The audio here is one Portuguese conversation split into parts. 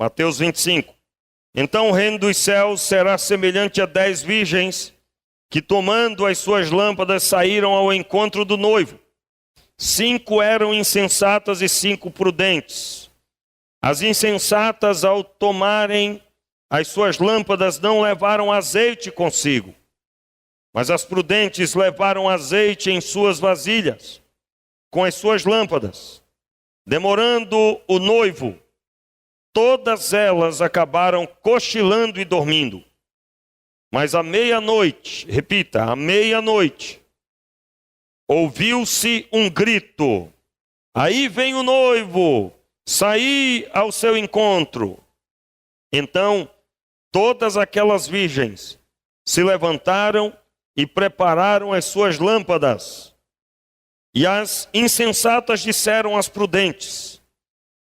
Mateus 25. Então o reino dos céus será semelhante a 10 virgens que, tomando as suas lâmpadas, saíram ao encontro do noivo. 5 eram insensatas e 5 prudentes. As insensatas, ao tomarem as suas lâmpadas, não levaram azeite consigo, mas as prudentes levaram azeite em suas vasilhas, com as suas lâmpadas. Demorando o noivo, todas elas acabaram cochilando e dormindo. Mas à meia-noite, repita, à meia-noite, ouviu-se um grito: aí vem o noivo, saí ao seu encontro. Então, todas aquelas virgens se levantaram e prepararam as suas lâmpadas. E as insensatas disseram às prudentes: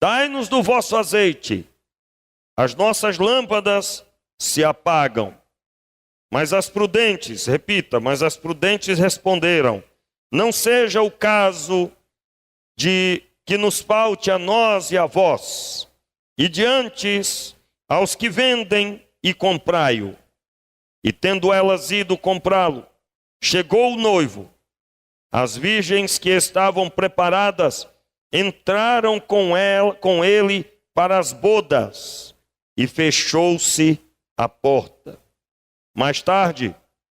dai-nos do vosso azeite, as nossas lâmpadas se apagam. Mas as prudentes, repita, mas as prudentes responderam: não seja o caso de que nos falte a nós e a vós, e de antes aos que vendem, e comprai-o. E tendo elas ido comprá-lo, chegou o noivo. As virgens que estavam preparadas entraram com ele para as bodas, e fechou-se a porta. Mais tarde,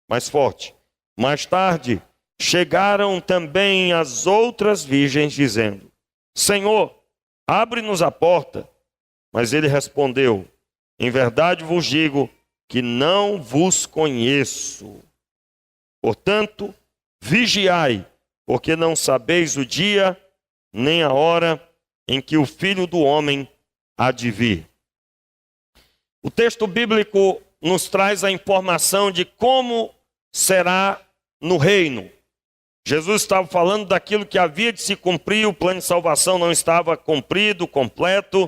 mais forte, mais tarde, chegaram também as outras virgens, dizendo: Senhor, abre-nos a porta. Mas ele respondeu: em verdade vos digo que não vos conheço. Portanto, vigiai, porque não sabeis o dia nem a hora em que o Filho do Homem há de vir. O texto bíblico nos traz a informação de como será no reino. Jesus estava falando daquilo que havia de se cumprir, o plano de salvação não estava cumprido, completo.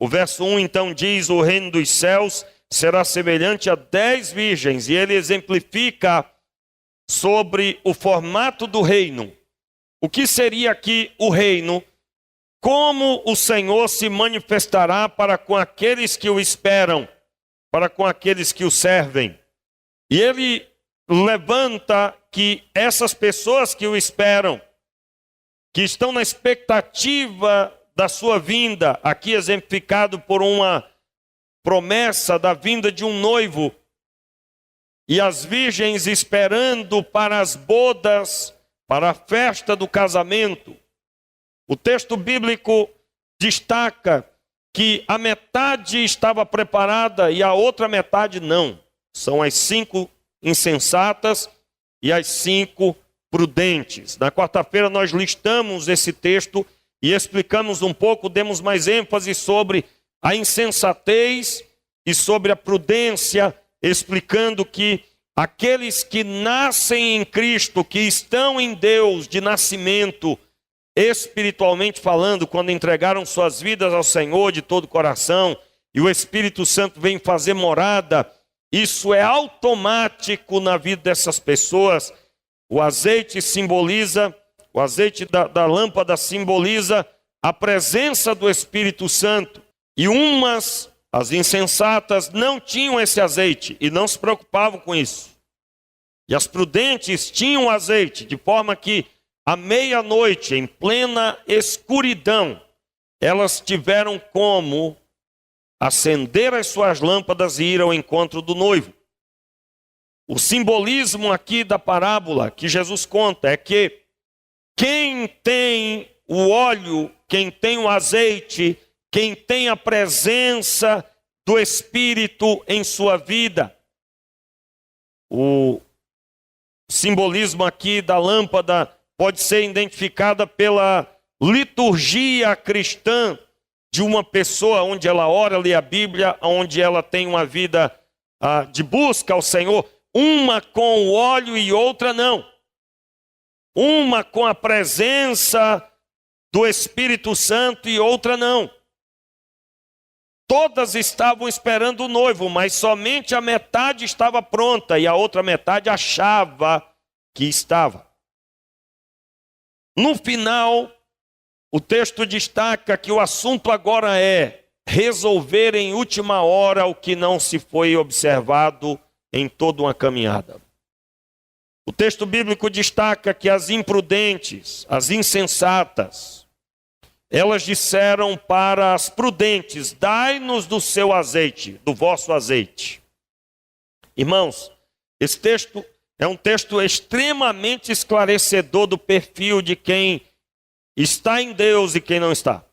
O verso 1 então diz: o reino dos céus será semelhante a 10 virgens, e ele exemplifica sobre o formato do reino. O que seria aqui o reino? Como o Senhor se manifestará para com aqueles que o esperam, para com aqueles que o servem. E ele levanta que essas pessoas que o esperam, que estão na expectativa da sua vinda, aqui exemplificado por uma promessa da vinda de um noivo, e as virgens esperando para as bodas, para a festa do casamento. O texto bíblico destaca que a metade estava preparada e a outra metade não. São as 5 insensatas e as 5 prudentes. Na quarta-feira nós listamos esse texto e explicamos um pouco, demos mais ênfase sobre a insensatez e sobre a prudência, explicando que aqueles que nascem em Cristo, que estão em Deus de nascimento, espiritualmente falando, quando entregaram suas vidas ao Senhor de todo o coração, e o Espírito Santo vem fazer morada, isso é automático na vida dessas pessoas. O azeite simboliza, o azeite da lâmpada simboliza a presença do Espírito Santo. E umas, as insensatas, não tinham esse azeite e não se preocupavam com isso. E as prudentes tinham azeite, de forma que à meia-noite, em plena escuridão, elas tiveram como acender as suas lâmpadas e ir ao encontro do noivo. O simbolismo aqui da parábola que Jesus conta é que quem tem o óleo, quem tem o azeite, quem tem a presença do Espírito em sua vida, o simbolismo aqui da lâmpada pode ser identificada pela liturgia cristã de uma pessoa onde ela ora, lê a Bíblia, onde ela tem uma vida de busca ao Senhor, uma com o óleo e outra não. Uma com a presença do Espírito Santo e outra não. Todas estavam esperando o noivo, mas somente a metade estava pronta e a outra metade achava que estava. No final, o texto destaca que o assunto agora é: resolver em última hora o que não se foi observado em toda uma caminhada. O texto bíblico destaca que as imprudentes, as insensatas, elas disseram para as prudentes: dai-nos do seu azeite, do vosso azeite. Irmãos, esse texto é um texto extremamente esclarecedor do perfil de quem está em Deus e quem não está.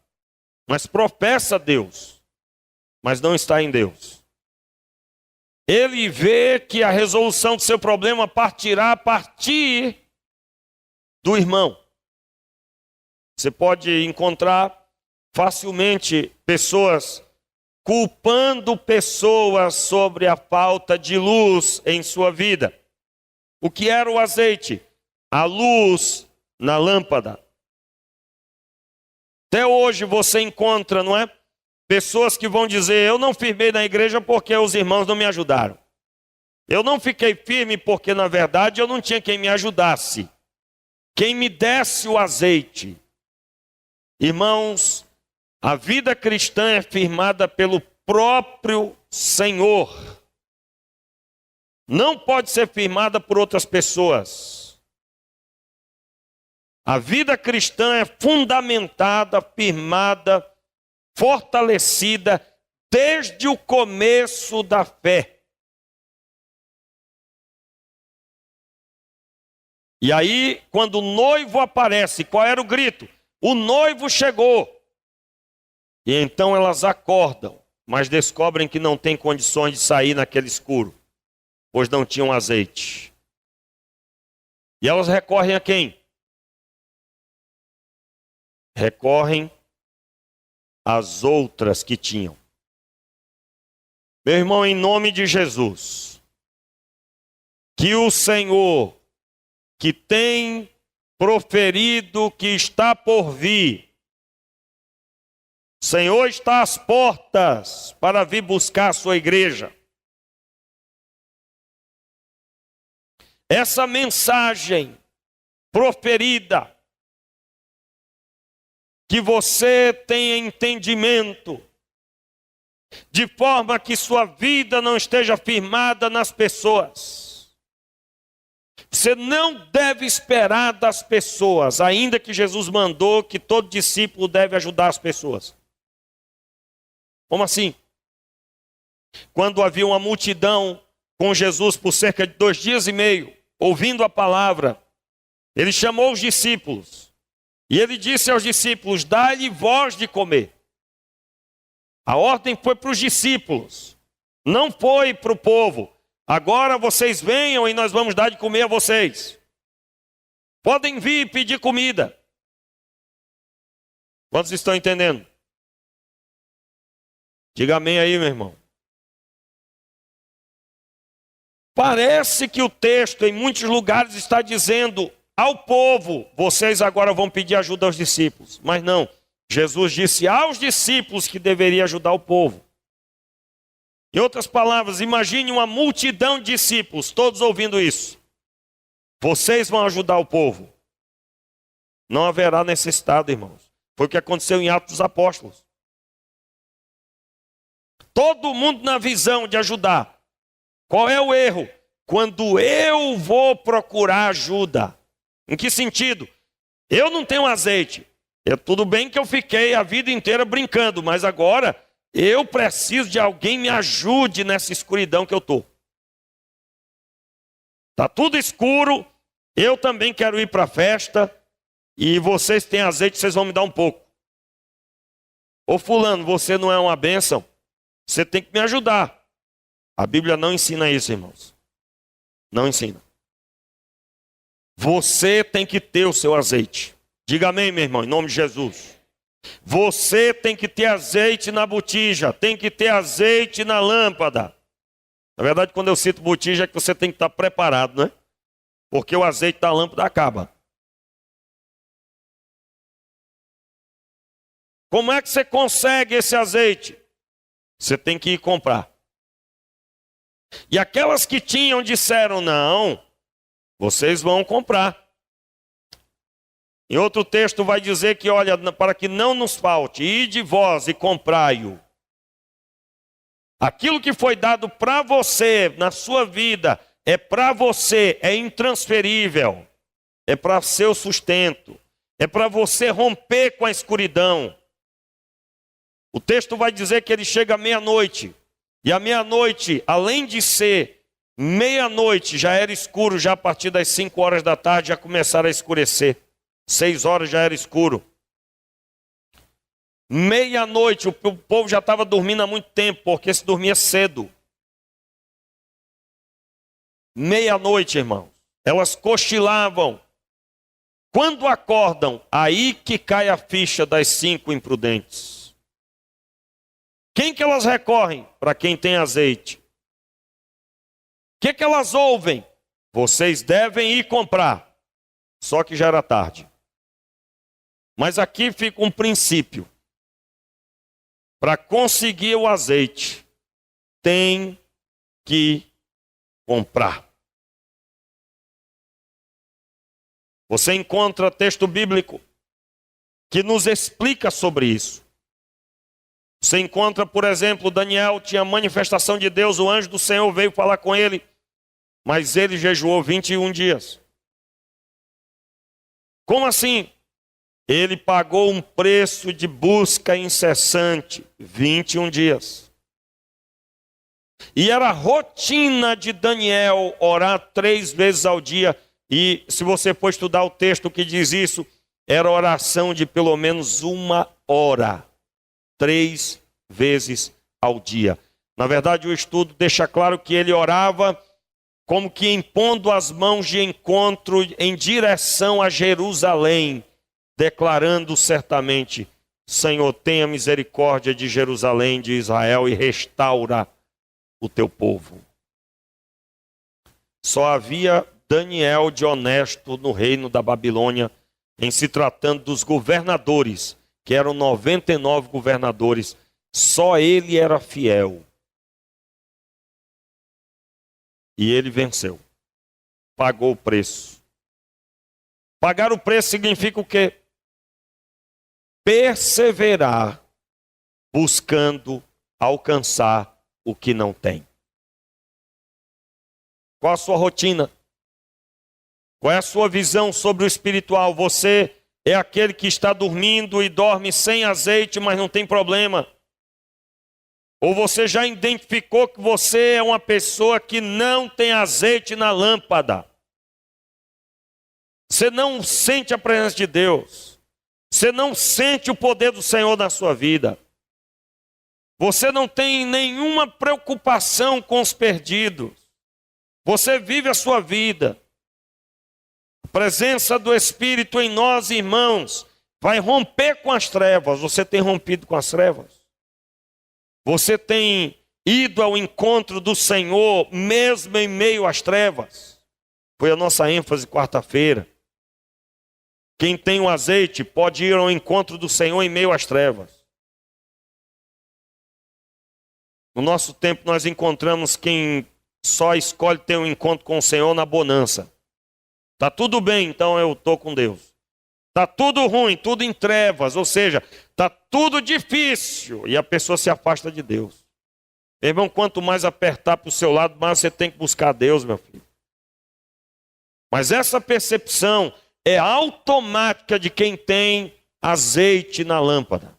Mas professa Deus, mas não está em Deus. Ele vê que a resolução do seu problema partirá a partir do irmão. Você pode encontrar facilmente pessoas culpando pessoas sobre a falta de luz em sua vida. O que era o azeite? A luz na lâmpada. Até hoje você encontra, não é? Pessoas que vão dizer: eu não firmei na igreja porque os irmãos não me ajudaram. Eu não fiquei firme porque, na verdade, eu não tinha quem me ajudasse. Quem me desse o azeite. Irmãos, a vida cristã é firmada pelo próprio Senhor. Não pode ser firmada por outras pessoas. A vida cristã é fundamentada, firmada, fortalecida desde o começo da fé. E aí, quando o noivo aparece, qual era o grito? O noivo chegou. E então elas acordam, mas descobrem que não tem condições de sair naquele escuro, pois não tinham azeite. E elas recorrem a quem? Recorrem às outras que tinham. Meu irmão, em nome de Jesus, que o Senhor, que tem proferido que está por vir, o Senhor está às portas para vir buscar a sua igreja. Essa mensagem proferida, que você tenha entendimento, de forma que sua vida não esteja firmada nas pessoas. Você não deve esperar das pessoas, ainda que Jesus mandou que todo discípulo deve ajudar as pessoas. Como assim? Quando havia uma multidão com Jesus por cerca de 2 dias e meio, ouvindo a palavra, ele chamou os discípulos. E ele disse aos discípulos: dai-lhe vós de comer. A ordem foi para os discípulos, não foi para o povo. Agora vocês venham e nós vamos dar de comer a vocês. Podem vir pedir comida. Quantos estão entendendo? Diga amém aí, meu irmão. Parece que o texto em muitos lugares está dizendo ao povo: vocês agora vão pedir ajuda aos discípulos. Mas não, Jesus disse aos discípulos que deveria ajudar o povo. Em outras palavras, imagine uma multidão de discípulos, todos ouvindo isso. Vocês vão ajudar o povo. Não haverá necessidade, irmãos. Foi o que aconteceu em Atos dos Apóstolos. Todo mundo na visão de ajudar. Qual é o erro? Quando eu vou procurar ajuda. Em que sentido? Eu não tenho azeite. Tudo bem que eu fiquei a vida inteira brincando, mas agora eu preciso de alguém que me ajude nessa escuridão que eu estou. Está tudo escuro, eu também quero ir para a festa, e vocês têm azeite, vocês vão me dar um pouco. Ô fulano, você não é uma bênção? Você tem que me ajudar. A Bíblia não ensina isso, irmãos. Não ensina. Você tem que ter o seu azeite. Diga amém, meu irmão, em nome de Jesus. Você tem que ter azeite na botija, tem que ter azeite na lâmpada. Na verdade, quando eu cito botija, é que você tem que estar preparado, né? Porque o azeite da lâmpada acaba. Como é que você consegue esse azeite? Você tem que ir comprar. E aquelas que tinham disseram: não, vocês vão comprar. Em outro texto vai dizer que, olha, para que não nos falte, ide vós e comprai-o. Aquilo que foi dado para você, na sua vida, é para você, é intransferível. É para seu sustento. É para você romper com a escuridão. O texto vai dizer que ele chega à meia-noite. E à meia-noite, além de ser meia-noite, já era escuro, já a partir das 5 horas da tarde já começaram a escurecer. 6 horas já era escuro. Meia-noite, o povo já estava dormindo há muito tempo, porque se dormia cedo. Meia-noite, irmãos. Elas cochilavam. Quando acordam, aí que cai a ficha das 5 imprudentes. Quem que elas recorrem? Para quem tem azeite. O que elas ouvem? Vocês devem ir comprar. Só que já era tarde. Mas aqui fica um princípio. Para conseguir o azeite, tem que comprar. Você encontra texto bíblico que nos explica sobre isso. Você encontra, por exemplo, Daniel tinha manifestação de Deus, o anjo do Senhor veio falar com ele, mas ele jejuou 21 dias. Como assim? Ele pagou um preço de busca incessante, 21 dias. E era rotina de Daniel orar 3 vezes ao dia. E se você for estudar o texto que diz isso, era oração de pelo menos 1 hora. 3 vezes ao dia. Na verdade, o estudo deixa claro que ele orava como que impondo as mãos de encontro em direção a Jerusalém, declarando certamente: Senhor, tenha misericórdia de Jerusalém, de Israel, e restaura o teu povo. Só havia Daniel de honesto no reino da Babilônia, em se tratando dos governadores, que eram 99 governadores, só ele era fiel. E ele venceu. Pagou o preço. Pagar o preço significa o quê? Perseverar buscando alcançar o que não tem. Qual a sua rotina? Qual é a sua visão sobre o espiritual? Você é aquele que está dormindo e dorme sem azeite, mas não tem problema? Ou você já identificou que você é uma pessoa que não tem azeite na lâmpada? Você não sente a presença de Deus. Você não sente o poder do Senhor na sua vida. Você não tem nenhuma preocupação com os perdidos. Você vive a sua vida. A presença do Espírito em nós, irmãos, vai romper com as trevas. Você tem rompido com as trevas? Você tem ido ao encontro do Senhor, mesmo em meio às trevas? Foi a nossa ênfase quarta-feira. Quem tem o azeite pode ir ao encontro do Senhor em meio às trevas. No nosso tempo nós encontramos quem só escolhe ter um encontro com o Senhor na bonança. Está tudo bem, então eu estou com Deus. Está tudo ruim, tudo em trevas, ou seja, está tudo difícil e a pessoa se afasta de Deus. Meu irmão, quanto mais apertar para o seu lado, mais você tem que buscar Deus, meu filho. Mas essa percepção é automática de quem tem azeite na lâmpada.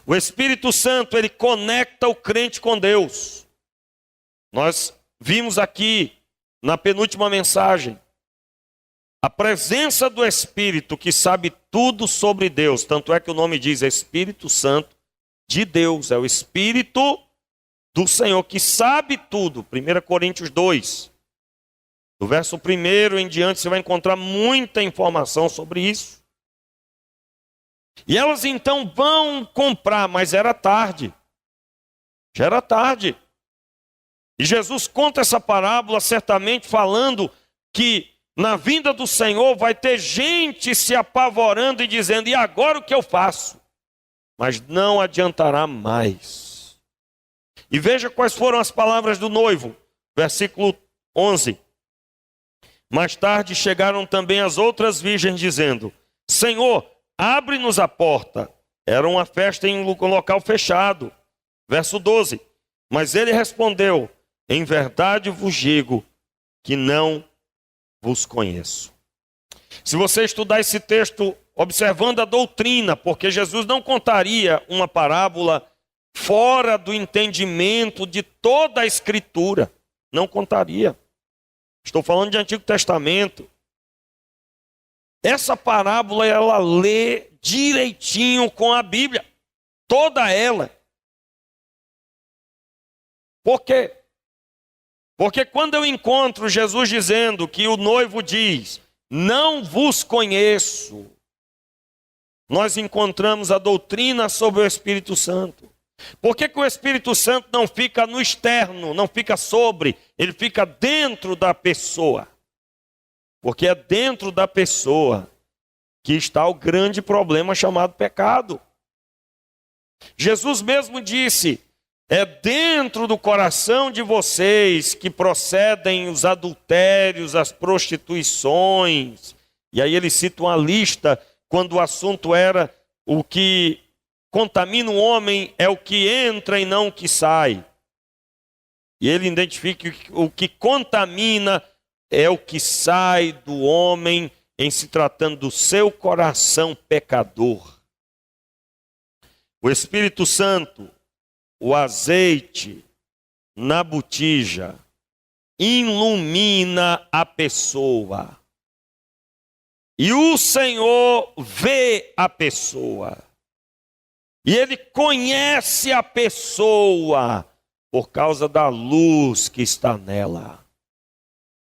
O Espírito Santo, ele conecta o crente com Deus. Nós vimos aqui na penúltima mensagem a presença do Espírito que sabe tudo sobre Deus. Tanto é que o nome diz Espírito Santo de Deus. É o Espírito do Senhor que sabe tudo. 1 Coríntios 2. Do verso 1 em diante você vai encontrar muita informação sobre isso. E elas então vão comprar, mas era tarde. Já era tarde. E Jesus conta essa parábola certamente falando que na vinda do Senhor vai ter gente se apavorando e dizendo: e agora o que eu faço? Mas não adiantará mais. E veja quais foram as palavras do noivo. Versículo 11. Mais tarde chegaram também as outras virgens dizendo: Senhor, abre-nos a porta. Era uma festa em um local fechado. Verso 12. Mas ele respondeu: em verdade vos digo que não vos conheço. Se você estudar esse texto observando a doutrina, porque Jesus não contaria uma parábola fora do entendimento de toda a Escritura. Não contaria. Estou falando de Antigo Testamento. Essa parábola ela lê direitinho com a Bíblia. Toda ela. Por quê? Porque quando eu encontro Jesus dizendo que o noivo diz: não vos conheço, nós encontramos a doutrina sobre o Espírito Santo. Por que que o Espírito Santo não fica no externo, não fica sobre, ele fica dentro da pessoa? Porque é dentro da pessoa que está o grande problema chamado pecado. Jesus mesmo disse: é dentro do coração de vocês que procedem os adultérios, as prostituições. E aí ele cita uma lista, quando o assunto era o que contamina o homem é o que entra e não o que sai. E ele identifica que o que contamina é o que sai do homem em se tratando do seu coração pecador. O Espírito Santo, o azeite na botija, ilumina a pessoa. E o Senhor vê a pessoa. E Ele conhece a pessoa por causa da luz que está nela.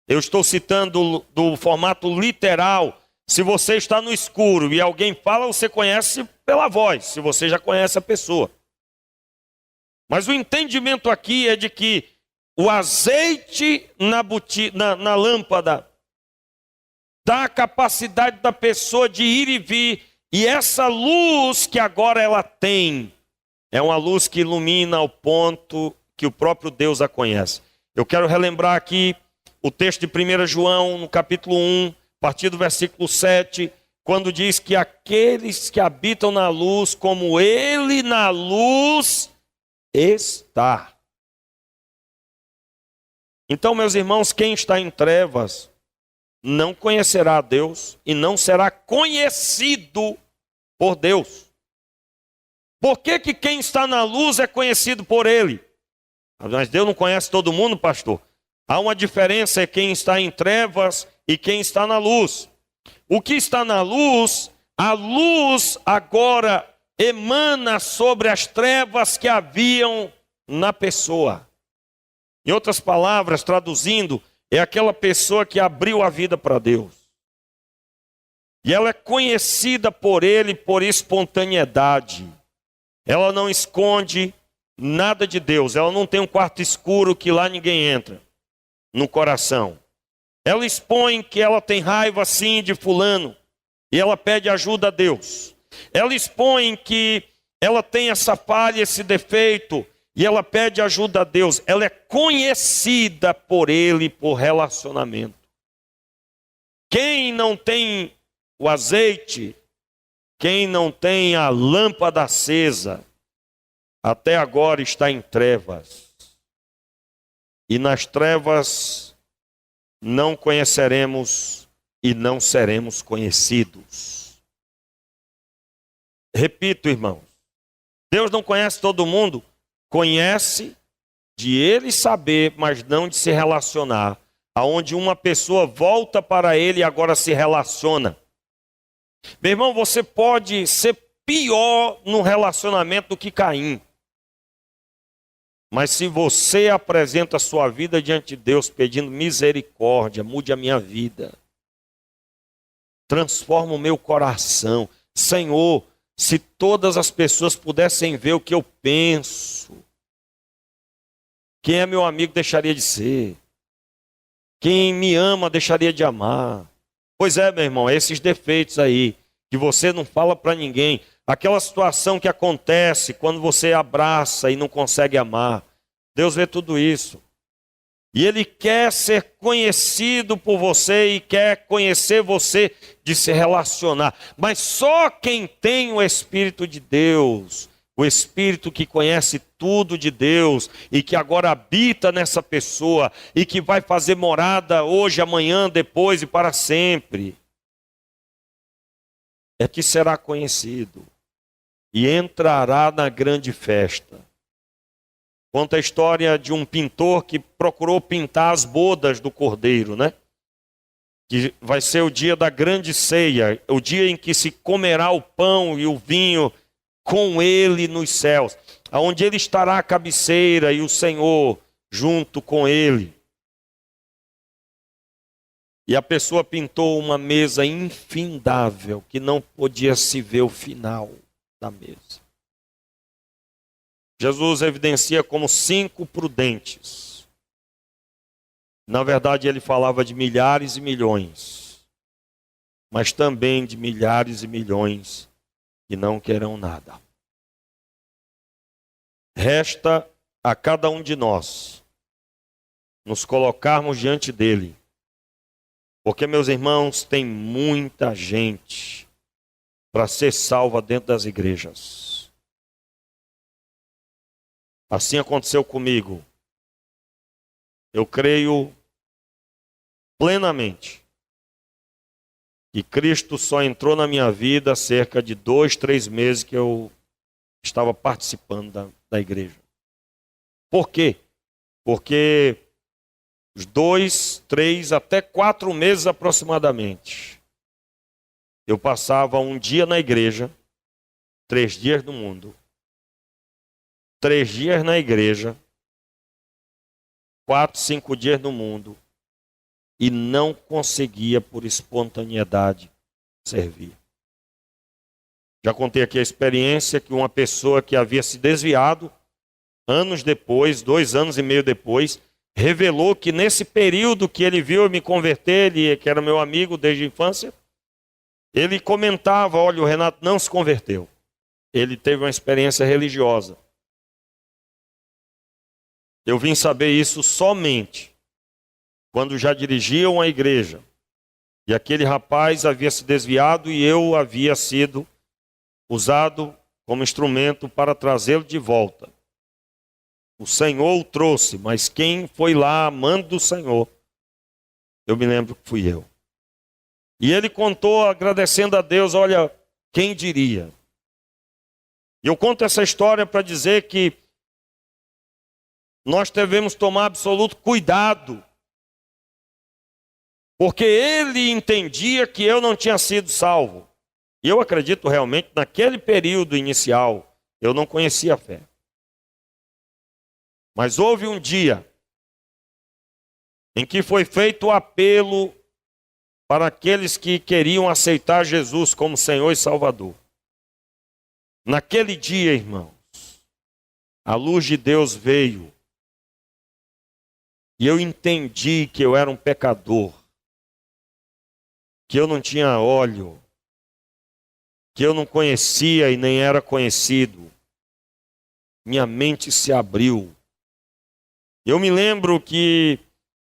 Eu estou citando do formato literal. Se você está no escuro e alguém fala, você conhece pela voz, se você já conhece a pessoa. Mas o entendimento aqui é de que o azeite na lâmpada dá a capacidade da pessoa de ir e vir. E essa luz que agora ela tem, é uma luz que ilumina ao ponto que o próprio Deus a conhece. Eu quero relembrar aqui o texto de 1 João, no capítulo 1, a partir do versículo 7, quando diz que aqueles que habitam na luz, como Ele na luz está. Então, meus irmãos, quem está em trevas não conhecerá a Deus e não será conhecido por Deus. Por que que quem está na luz é conhecido por Ele? Mas Deus não conhece todo mundo, pastor. Há uma diferença entre quem está em trevas e quem está na luz. O que está na luz, a luz agora emana sobre as trevas que haviam na pessoa. Em outras palavras, traduzindo, é aquela pessoa que abriu a vida para Deus. E ela é conhecida por Ele por espontaneidade. Ela não esconde nada de Deus. Ela não tem um quarto escuro que lá ninguém entra no coração. Ela expõe que ela tem raiva sim de fulano e ela pede ajuda a Deus. Ela expõe que ela tem essa falha, esse defeito, e ela pede ajuda a Deus. Ela é conhecida por Ele por relacionamento. Quem não tem o azeite, quem não tem a lâmpada acesa, até agora está em trevas. E nas trevas não conheceremos e não seremos conhecidos. Repito, irmãos, Deus não conhece todo mundo, conhece de Ele saber, mas não de se relacionar. Aonde uma pessoa volta para Ele e agora se relaciona. Meu irmão, você pode ser pior no relacionamento do que Caim. Mas se você apresenta a sua vida diante de Deus pedindo misericórdia, mude a minha vida. Transforma o meu coração. Senhor, se todas as pessoas pudessem ver o que eu penso, quem é meu amigo deixaria de ser. Quem me ama deixaria de amar. Pois é, meu irmão, esses defeitos aí, que você não fala para ninguém. Aquela situação que acontece quando você abraça e não consegue amar. Deus vê tudo isso. E Ele quer ser conhecido por você e quer conhecer você de se relacionar. Mas só quem tem o Espírito de Deus o Espírito que conhece tudo de Deus e que agora habita nessa pessoa e que vai fazer morada hoje, amanhã, depois e para sempre, é que será conhecido e entrará na grande festa. Conta a história de um pintor que procurou pintar as bodas do Cordeiro, né? Que vai ser o dia da grande ceia, o dia em que se comerá o pão e o vinho com ele nos céus, aonde ele estará à cabeceira e o Senhor junto com ele. E a pessoa pintou uma mesa infindável, que não podia se ver o final da mesa. Jesus evidencia como 5 prudentes. Na verdade, ele falava de milhares e milhões, mas também de milhares e milhões que não querão nada. Resta a cada um de nós nos colocarmos diante dele, porque, meus irmãos, tem muita gente para ser salva dentro das igrejas. Assim aconteceu comigo. Eu creio plenamente que Cristo só entrou na minha vida há cerca de 2, 3 meses que eu estava participando da igreja. Por quê? Porque os 2, 3, até 4 meses aproximadamente, eu passava um dia na igreja, 3 dias no mundo. 3 dias na igreja, 4, 5 dias no mundo, e não conseguia, por espontaneidade, servir. Já contei aqui a experiência que uma pessoa que havia se desviado, anos depois, 2 anos e meio depois, revelou que nesse período que ele viu eu me converter, ele que era meu amigo desde a infância, ele comentava, olha, o Renato não se converteu. Ele teve uma experiência religiosa. Eu vim saber isso somente quando já dirigia uma igreja. E aquele rapaz havia se desviado e eu havia sido usado como instrumento para trazê-lo de volta. O Senhor o trouxe, mas quem foi lá amando do Senhor, eu me lembro que fui eu. E ele contou agradecendo a Deus, olha, quem diria? E eu conto essa história para dizer que nós devemos tomar absoluto cuidado, porque ele entendia que eu não tinha sido salvo. E eu acredito realmente, naquele período inicial, eu não conhecia a fé. Mas houve um dia em que foi feito o apelo para aqueles que queriam aceitar Jesus como Senhor e Salvador. Naquele dia, irmãos, a luz de Deus veio. E eu entendi que eu era um pecador, que eu não tinha óleo, que eu não conhecia e nem era conhecido. Minha mente se abriu. Eu me lembro que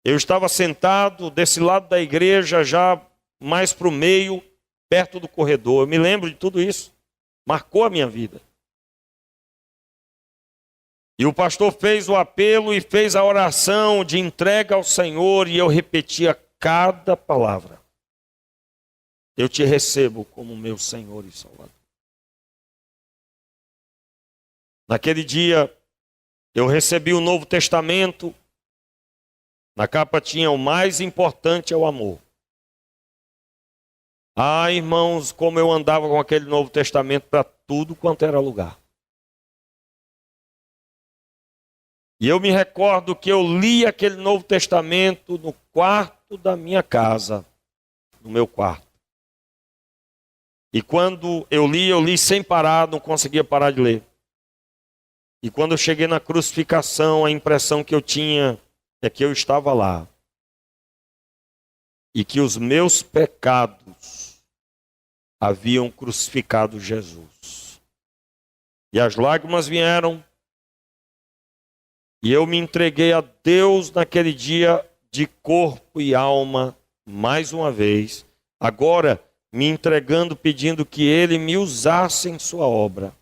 eu estava sentado desse lado da igreja, já mais para o meio, perto do corredor. Eu me lembro de tudo isso. Marcou a minha vida. E o pastor fez o apelo e fez a oração de entrega ao Senhor e eu repetia cada palavra. Eu te recebo como meu Senhor e Salvador. Naquele dia, eu recebi o Novo Testamento. Na capa tinha o mais importante é o amor. Ah, irmãos, como eu andava com aquele Novo Testamento para tudo quanto era lugar. E eu me recordo que eu li aquele Novo Testamento no quarto da minha casa, no meu quarto. E quando eu li sem parar, não conseguia parar de ler. E quando eu cheguei na crucificação, a impressão que eu tinha é que eu estava lá. E que os meus pecados haviam crucificado Jesus. E as lágrimas vieram. E eu me entreguei a Deus naquele dia de corpo e alma, mais uma vez. Agora, me entregando, pedindo que Ele me usasse em sua obra.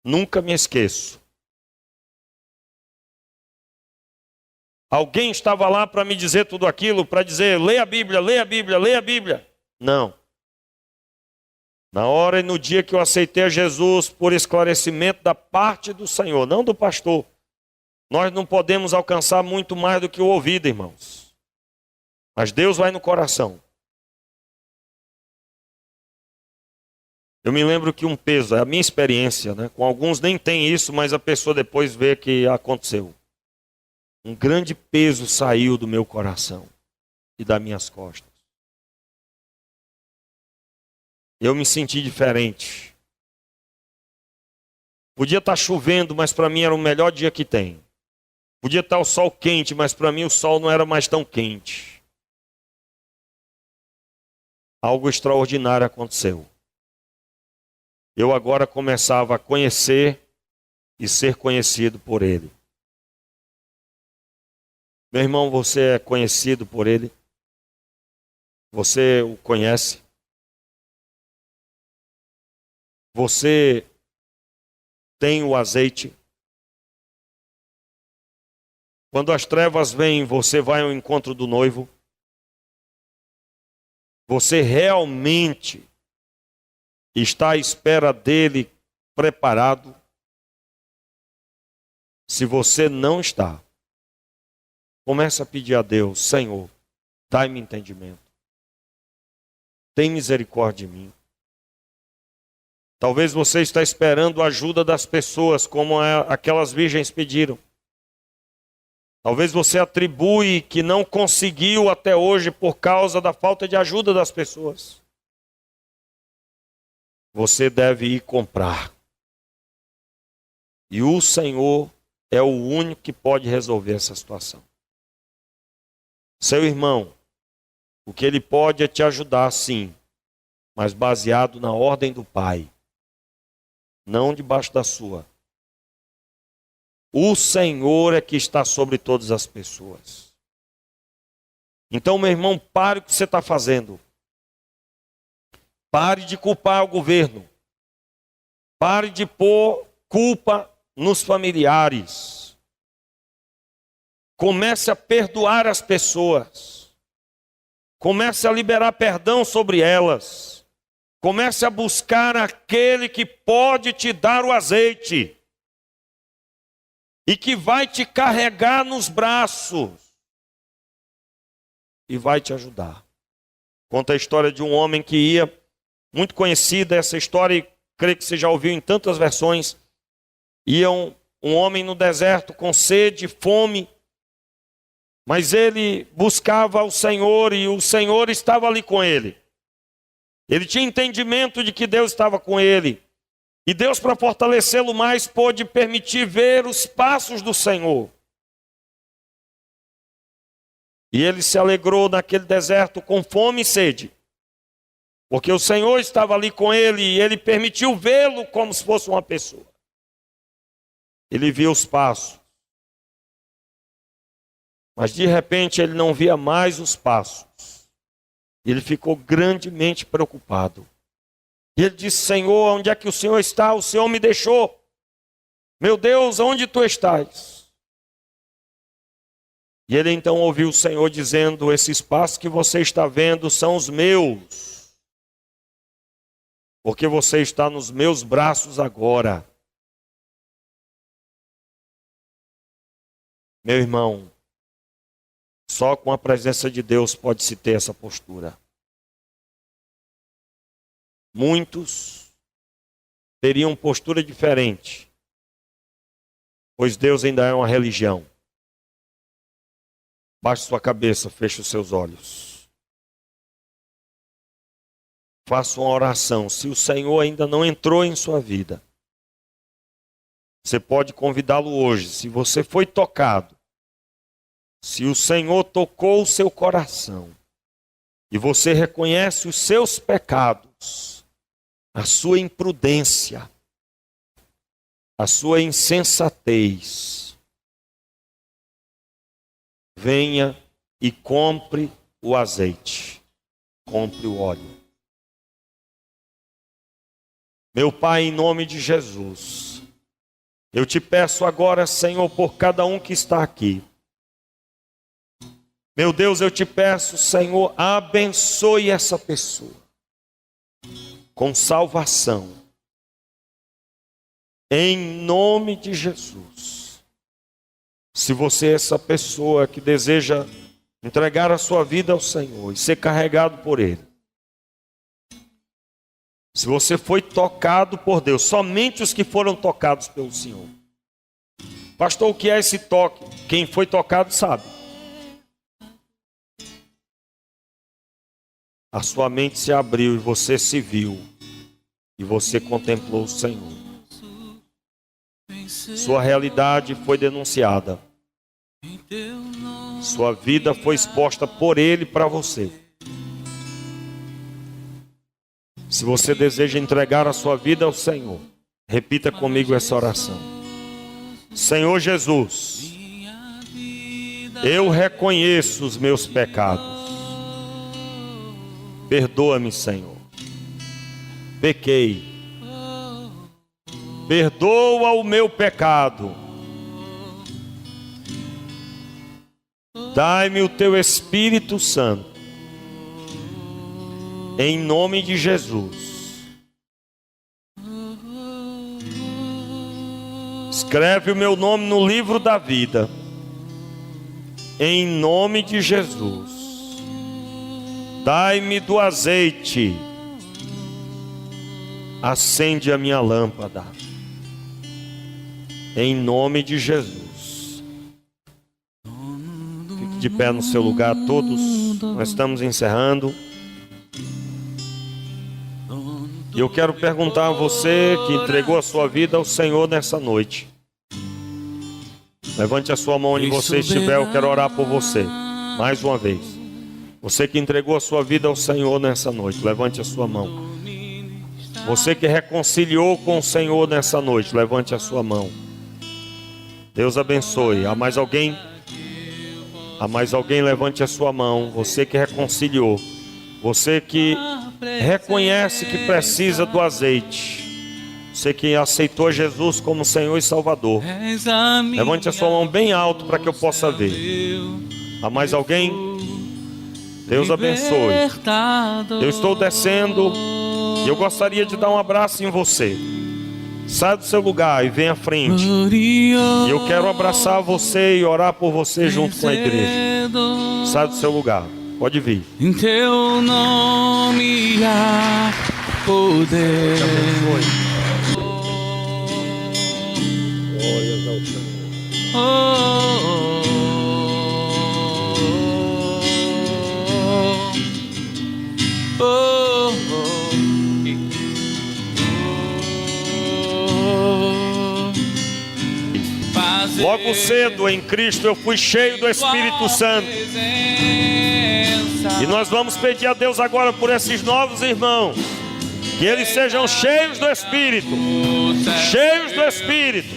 Nunca me esqueço. Alguém estava lá para me dizer tudo aquilo, para dizer, leia a Bíblia, leia a Bíblia, leia a Bíblia. Não. Na hora e no dia que eu aceitei a Jesus por esclarecimento da parte do Senhor, não do pastor. Nós não podemos alcançar muito mais do que o ouvido, irmãos. Mas Deus vai no coração. Eu me lembro que um peso, é a minha experiência, né? Com alguns nem tem isso, mas a pessoa depois vê que aconteceu. Um grande peso saiu do meu coração e das minhas costas. Eu me senti diferente. Podia estar chovendo, mas para mim era o melhor dia que tem. Podia estar o sol quente, mas para mim o sol não era mais tão quente. Algo extraordinário aconteceu. Eu agora começava a conhecer e ser conhecido por Ele. Meu irmão, você é conhecido por Ele? Você o conhece? Você tem o azeite? Quando as trevas vêm, você vai ao encontro do noivo? Você realmente está à espera dele preparado? Se você não está, comece a pedir a Deus, Senhor, dai-me entendimento. Tem misericórdia de mim. Talvez você está esperando a ajuda das pessoas, como aquelas virgens pediram. Talvez você atribui que não conseguiu até hoje por causa da falta de ajuda das pessoas. Você deve ir comprar. E o Senhor é o único que pode resolver essa situação. Seu irmão, o que ele pode é te ajudar, sim, mas baseado na ordem do Pai, não debaixo da sua. O Senhor é que está sobre todas as pessoas. Então, meu irmão, pare o que você está fazendo. Pare de culpar o governo. Pare de pôr culpa nos familiares. Comece a perdoar as pessoas. Comece a liberar perdão sobre elas. Comece a buscar aquele que pode te dar o azeite. E que vai te carregar nos braços. E vai te ajudar. Conta a história de um homem que ia, muito conhecida essa história, e creio que você já ouviu em tantas versões. Ia um homem no deserto com sede, fome. Mas ele buscava o Senhor e o Senhor estava ali com ele. Ele tinha entendimento de que Deus estava com ele. E Deus, para fortalecê-lo mais, pôde permitir ver os passos do Senhor. E ele se alegrou naquele deserto com fome e sede. Porque o Senhor estava ali com ele e ele permitiu vê-lo como se fosse uma pessoa. Ele viu os passos. Mas de repente ele não via mais os passos. Ele ficou grandemente preocupado. E ele disse, Senhor, onde é que o Senhor está? O Senhor me deixou. Meu Deus, onde tu estás? E ele então ouviu o Senhor dizendo, esses passos que você está vendo são os meus. Porque você está nos meus braços agora. Meu irmão, só com a presença de Deus pode-se ter essa postura. Muitos teriam postura diferente, pois Deus ainda é uma religião. Baixe sua cabeça, feche os seus olhos. Faça uma oração. Se o Senhor ainda não entrou em sua vida, você pode convidá-lo hoje. Se você foi tocado, se o Senhor tocou o seu coração, e você reconhece os seus pecados, a sua imprudência, a sua insensatez, venha e compre o azeite, compre o óleo. Meu Pai, em nome de Jesus, Eu te peço agora, Senhor, por cada um que está aqui. Meu Deus, eu te peço, Senhor, abençoe essa pessoa com salvação. Em nome de Jesus. Se você é essa pessoa que deseja entregar a sua vida ao Senhor e ser carregado por Ele. Se você foi tocado por Deus, somente os que foram tocados pelo Senhor. Pastor, o que é esse toque? Quem foi tocado sabe. A sua mente se abriu e você se viu. E você contemplou o Senhor. Sua realidade foi denunciada. Sua vida foi exposta por Ele para você. Se você deseja entregar a sua vida ao Senhor, repita comigo essa oração. Senhor Jesus, eu reconheço os meus pecados. Perdoa-me, Senhor. Pequei. Perdoa o meu pecado. Dai-me o teu Espírito Santo. Em nome de Jesus. Escreve o meu nome no livro da vida. Em nome de Jesus. Dai-me do azeite. Acende a minha lâmpada. Em nome de Jesus. Fique de pé no seu lugar, todos. Nós estamos encerrando. E eu quero perguntar a você que entregou a sua vida ao Senhor nessa noite. Levante a sua mão onde você estiver, eu quero orar por você. Mais uma vez. Você que entregou a sua vida ao Senhor nessa noite, levante a sua mão. Você que reconciliou com o Senhor nessa noite, levante a sua mão. Deus abençoe. Há mais alguém? Há mais alguém? Levante a sua mão. Você que reconciliou. Você que reconhece que precisa do azeite. Você que aceitou Jesus como Senhor e Salvador. Levante a sua mão bem alto para que eu possa ver. Há mais alguém? Deus abençoe. Eu estou descendo e eu gostaria de dar um abraço em você. Sai do seu lugar e vem à frente. E eu quero abraçar você e orar por você junto com a igreja. Sai do seu lugar. Pode vir. Em teu nome há poder. Glórias ao Senhor. Logo cedo em Cristo eu fui cheio do Espírito Santo. E nós vamos pedir a Deus agora por esses novos irmãos. Que eles sejam cheios do Espírito. Cheios do Espírito.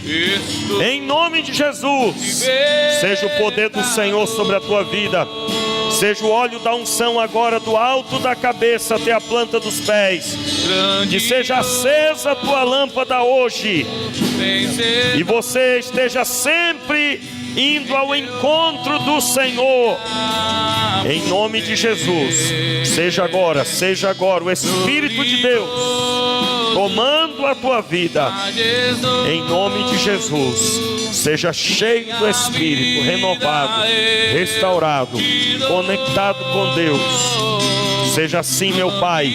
Em nome de Jesus. Seja o poder do Senhor sobre a tua vida. Seja o óleo da unção agora do alto da cabeça até a planta dos pés. Que seja acesa a tua lâmpada hoje. E você esteja sempre indo ao encontro do Senhor. Em nome de Jesus. Seja agora o Espírito de Deus tomando a tua vida. Em nome de Jesus. Seja cheio do Espírito, renovado, restaurado, conectado com Deus. Seja assim, meu Pai.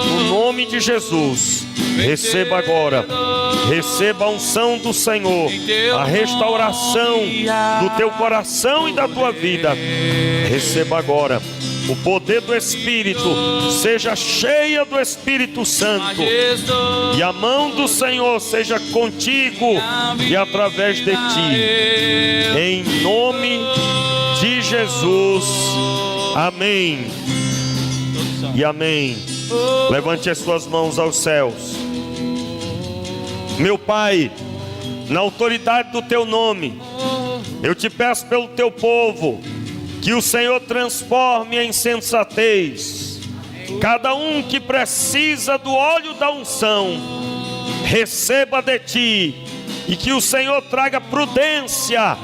No nome de Jesus. Receba agora. Receba a unção do Senhor, a restauração do teu coração e da tua vida. Receba agora o poder do Espírito. Seja cheia do Espírito Santo. E a mão do Senhor seja contigo e através de ti. Em nome de Jesus. Amém. E amém. Levante as suas mãos aos céus. Meu Pai, na autoridade do teu nome, eu te peço pelo teu povo, que o Senhor transforme em sensatez cada um que precisa do óleo da unção. Receba de ti E que o Senhor traga prudência,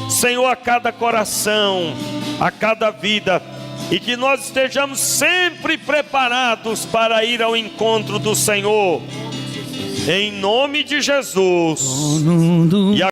Senhor, a cada coração, a cada vida. E que nós estejamos sempre preparados para ir ao encontro do Senhor. Em nome de Jesus. E